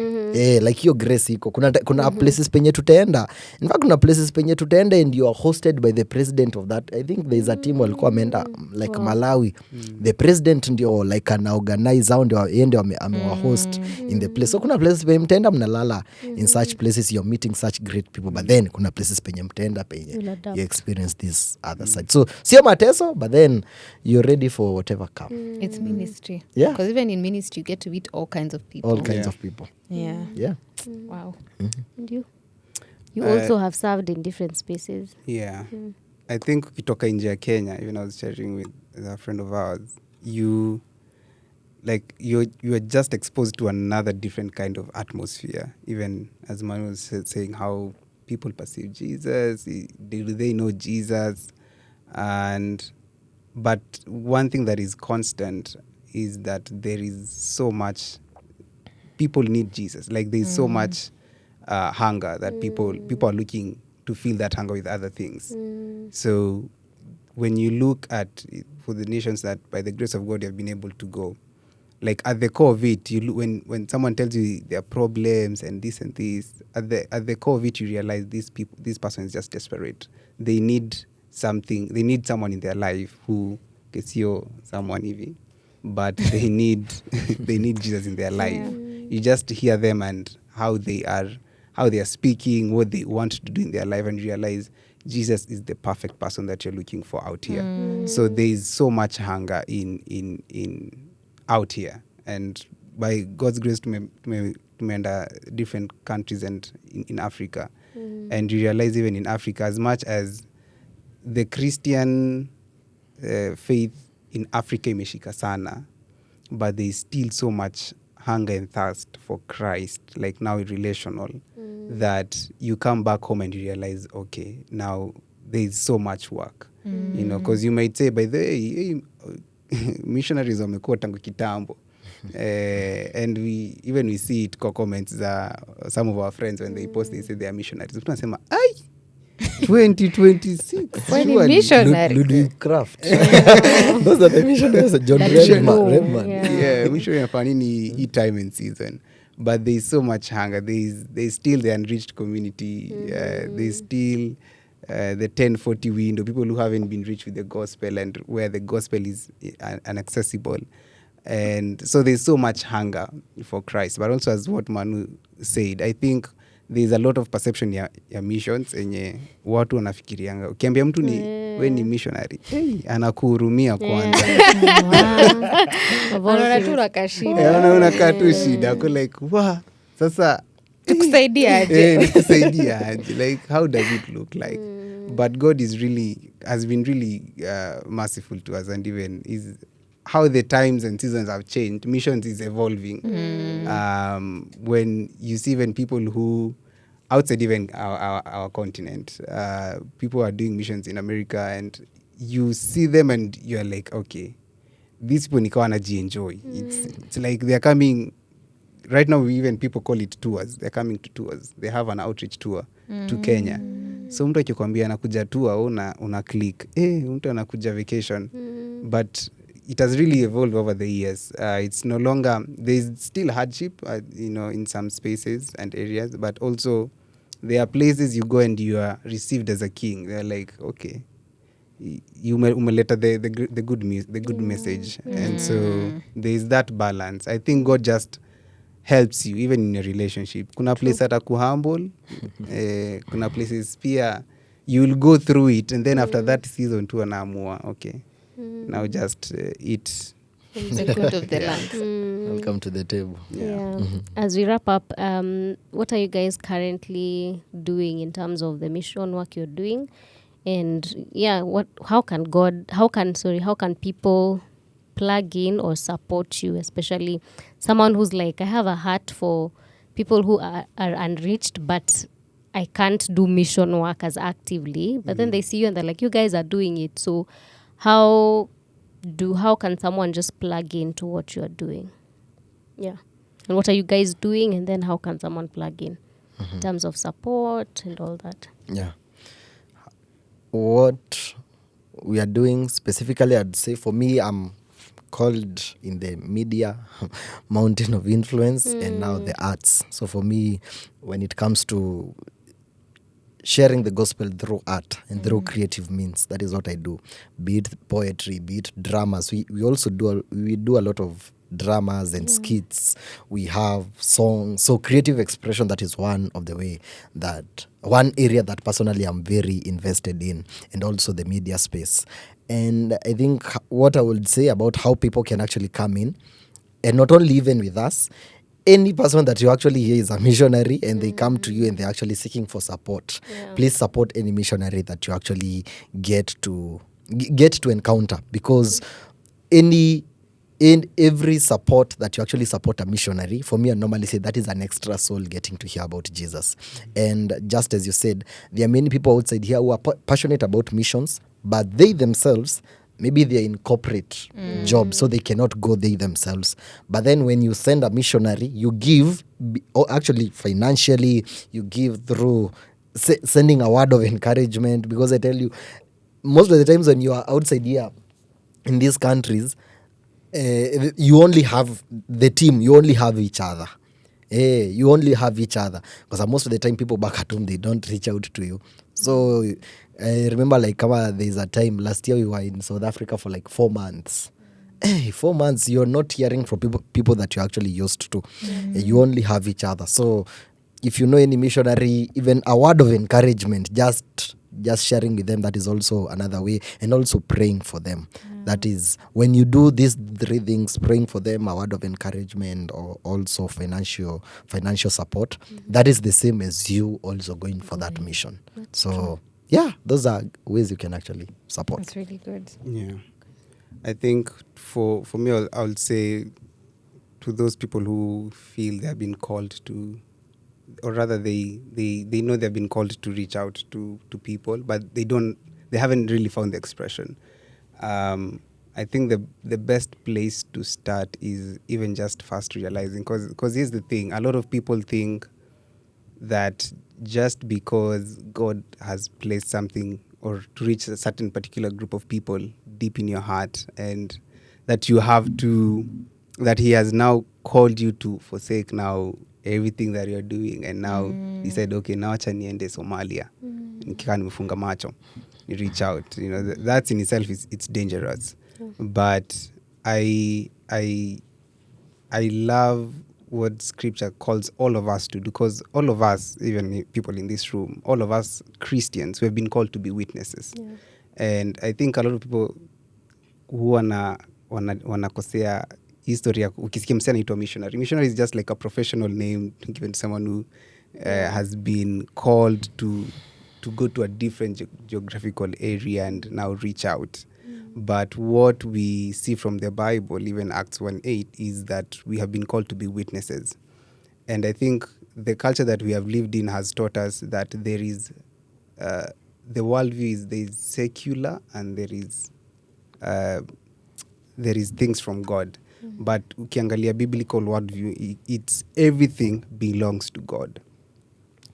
Like hiyo grace iko. Kuna places penye tutaenda. In fact, kuna places penye tutaenda and you are hosted by the president of that. I think there is a team walikuwa ameenda like Malawi. The president ndio like ana organize au ndio amewa host in the place. So kuna places penye mtaenda mnalala in such places, you're meeting such great people. But then kuna places penye mtaenda penye you experience this other side. So sio mateso, but then you're ready for whatever comes. It's ministry. Yeah. Because even in ministry, you get to meet all kinds of people. All kinds of people. Yeah. Yeah. Wow. And you also have served in different spaces. Yeah. I think ukitoka nje ya Kenya, even I was sharing with a friend of ours, you are just exposed to another different kind of atmosphere. Even as Manu was saying, how people perceive Jesus, do they know Jesus? But one thing that is constant is that there is so much, people need Jesus. Like there's so much hunger that people are looking to fill that hunger with other things. So when you look at, for the nations that by the grace of God you have been able to go, like at the core of it, you look, when someone tells you their problems and this, at the core of it, you realize this person is just desperate. They need something. They need someone in their life who gets you someone even, but they need Jesus in their life. You just hear them and how they are speaking, what they want to do in their life, and realize Jesus is the perfect person that you're looking for out here. So there is so much hunger in out here, and by God's grace tumeenda different countries and in Africa, and you realize even in Africa, as much as the Christian faith in Africa imeshika sana, but there is still so much hunger and thirst for Christ, like now relational, that you come back home and you realize, okay, now there is so much work, because you might say, by the way, missionaries wamekuwa tangu kitambo, And we see it kwa comments some of our friends when they post, they say they are missionaries. Mtu anasema, ai, 2026 When in surely." missionary. Ludwig Kraft. Those are the missionaries. John That Redman. you Redman. know, Yeah, mission inafanya nini time and season, but there is so much hunger. There's still the unreached community. There's still the 1040 window, people who haven't been reached with the gospel and where the gospel is inaccessible. And so there's so much hunger for Christ. But also, as what Manu said, I think there's a lot of perception ya missions enye watu wanafikirianga. Ukiambia mtu we ni missionary, anakuhurumia kwanza. Anaona tu unakashida. Unakaa tu shida. Ako like, wa, sasa Tukusaidia aje? nikusaidia aje? Like, how does it look like? But God has been really merciful to us, and even is how the times and seasons have changed. Missions is evolving. When you see even people who outside even our continent, people are doing missions in America, and you see them and you're like, okay, these people nikawa wanajienjoy. It's like they're coming. Right now, even people call it tours. They're coming to tours. They have an outreach tour to Kenya. So mtu akikwambia anakuja tour, una click. Mtu anakuja vacation. But it has really evolved over the years. It's no longer, there's still hardship, in some spaces and areas, but also there are places you go and you are received as a king. They're like, okay, you umeleta the good message. And so there's that balance. I think God just helps you even in a relationship. Kuna place hata kuhumble, kuna places pia you'll go through it, and then after that season tu anaamua, okay, now just eat The good of the land. Welcome to the table. Yeah. As we wrap up, what are you guys currently doing in terms of the mission work you're doing? And yeah, how can people plug in or support you, especially someone who's like, I have a heart for people who are unreached, but I can't do mission work as actively. But then they see you and they're like, you guys are doing it. So how can someone just plug into what you're doing? Yeah. And what are you guys doing? And then how can someone plug in terms of support and all that? Yeah. What we are doing specifically, I'd say for me, I'm called in the media mountain of influence and now the arts. So for me, when it comes to sharing the gospel through art and through creative means, that is what I do. Be it poetry, be it dramas. We also do a lot of dramas and skits. We have songs. So creative expression, that is one area that personally I'm very invested in, and also the media space. And I think what I would say about how people can actually come in, and not only even with us, any person that you actually hear is a missionary and they come to you and they're actually seeking for support. Please support any missionary that you actually get to encounter, because in every support that you actually support a missionary, for me, I normally say that is an extra soul getting to hear about Jesus. And just as you said, there are many people outside here who are passionate about missions, but they themselves, maybe they're in corporate jobs, so they cannot go they themselves. But then when you send a missionary, you give, or actually financially, you give through sending a word of encouragement. Because I tell you, most of the times when you are outside here in these countries, you only have the team, you only have each other. You only have each other, because most of the time people back at home, they don't reach out to you. So I remember, like, there's a time last year we were in South Africa for like 4 months. 4 months, you're not hearing from people that you're actually used to. You only have each other. So if you know any missionary, even a word of encouragement, just sharing with them, that is also another way. And also praying for them. That is, when you do these 3 things, praying for them, a word of encouragement, or also financial support, that is the same as you also going for that mission. So yeah, those are ways you can actually support. That's really good. Yeah. I think for me, I'll say to those people who feel they have been called to, or rather they know they've been called to reach out to people, but they haven't really found the expression. I think the best place to start is even just first realizing, because here's the thing: a lot of people think that just because God has placed something or to reach a certain particular group of people deep in your heart, and that you have to, that He has now called you to forsake now everything that you're doing, and now He said, okay, now acha niende Somalia, nikikaa nimefunga macho, reach out. You know, that's in itself it's dangerous. But I love what Scripture calls all of us to do, because all of us, even people in this room, all of us Christians, we have been called to be witnesses. Yeah. And I think a lot of people who wanakosea history ya ukisikia msee anaitwa missionary. Missionary is just like a professional name given to someone who has been called to go to a different geographical area and now reach out. But what we see from the Bible, even Acts 1:8, is that we have been called to be witnesses. And I think the culture that we have lived in has taught us that there is, the worldview is, there is secular and there is things from God. But ukiangalia biblical worldview, it's everything belongs to God.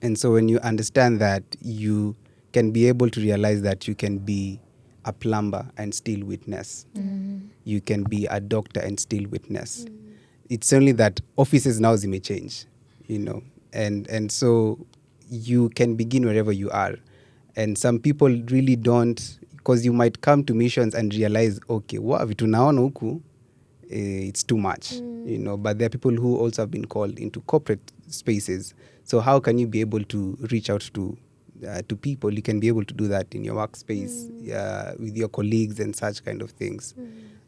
And so when you understand that, you can be able to realize that you can be a plumber and still witness. You can be a doctor and still witness. It's only that offices now may change, you know, and so you can begin wherever you are. And some people really don't, because you might come to missions and realize, okay, what vitu naona huku, it's too much, you know. But there are people who also have been called into corporate spaces. So how can you be able to reach out to people? You can be able to do that in your workspace, with your colleagues and such kind of things.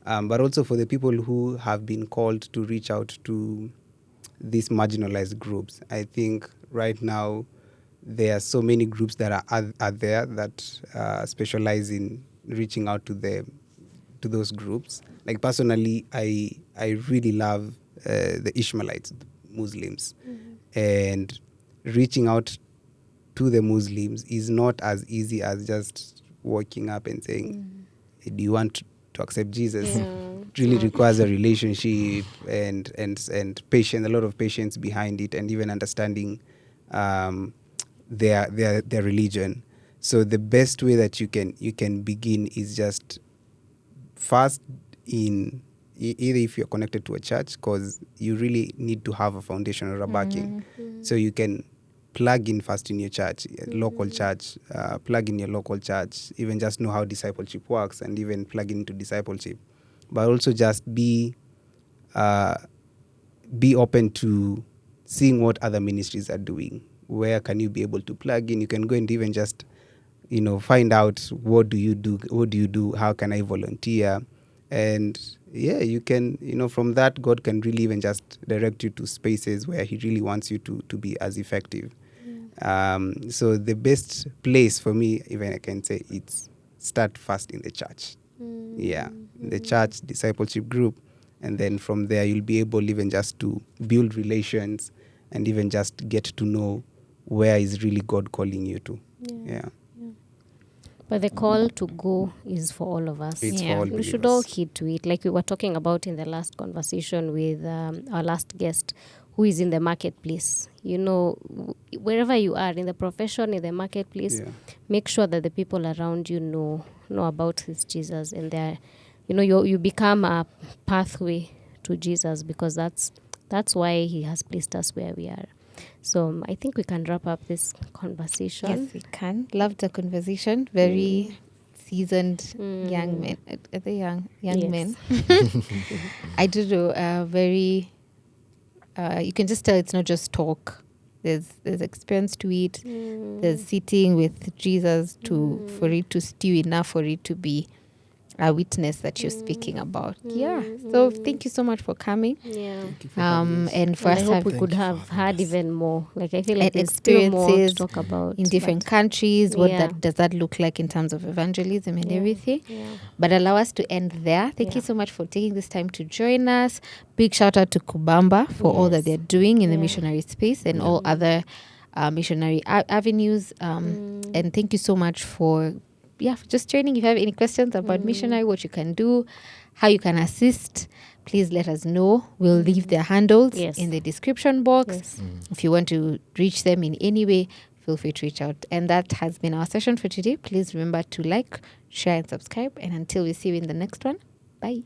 But also for the people who have been called to reach out to these marginalized groups, I think right now there are so many groups that are there that specialize in reaching out to those groups. Like personally, I really love the Ishmaelites, the Muslims, and reaching out to the Muslims is not as easy as just walking up and saying, hey, do you want to accept Jesus? It really requires a relationship and patience, a lot of patience behind it, and even understanding their religion. So the best way that you can begin is just first in either if you're connected to a church, because you really need to have a foundation or a backing. So you can plug in first in your church, local church, plug in your local church, even just know how discipleship works and even plug into discipleship. But also just be open to seeing what other ministries are doing. Where can you be able to plug in? You can go and even just, you know, find out what do you do, how can I volunteer? And yeah, you can, you know, from that God can really even just direct you to spaces where He really wants you to be as effective. So the best place for me, even I can say, it's start first in the church. In the church discipleship group, and then from there you'll be able even just to build relations and even just get to know where is really God calling you to. But the call to go is for all of us. It's for all We should all believers. heed to it. Like we were talking about in the last conversation with our last guest, who is in the marketplace. You know, wherever you are, in the profession, in the marketplace, make sure that the people around you know about this Jesus, and they're, you know, you become a pathway to Jesus, because that's why He has placed us where we are. So I think we can wrap up this conversation. Yes, we can. Loved the conversation. Very seasoned young men. Are they young Yes. men? I do know. Very. You can just tell it's not just talk. There's experience to it. There's sitting with Jesus for it to stew enough for it to be a witness that you're speaking about. So thank you so much for coming. Thank you for having us. And for And I us hope have we could Thank you for have having had us. even more. Like I feel like and there's still more to experiences talk about in different but- countries. What Yeah. does that look like in terms of evangelism and everything? Yeah. But allow us to end there. Thank you Yeah. so much for taking this time to join us. Big shout out to Kubamba for all that Yes. they're doing in the Yeah. missionary space and all other missionary avenues. And thank you so much for just training. If you have any questions about missionary, what you can do, how you can assist, please let us know. We'll leave their handles Yes. in the description box. Yes. If you want to reach them in any way, feel free to reach out. And that has been our session for today. Please remember to like, share, and subscribe. And until we see you in the next one, bye.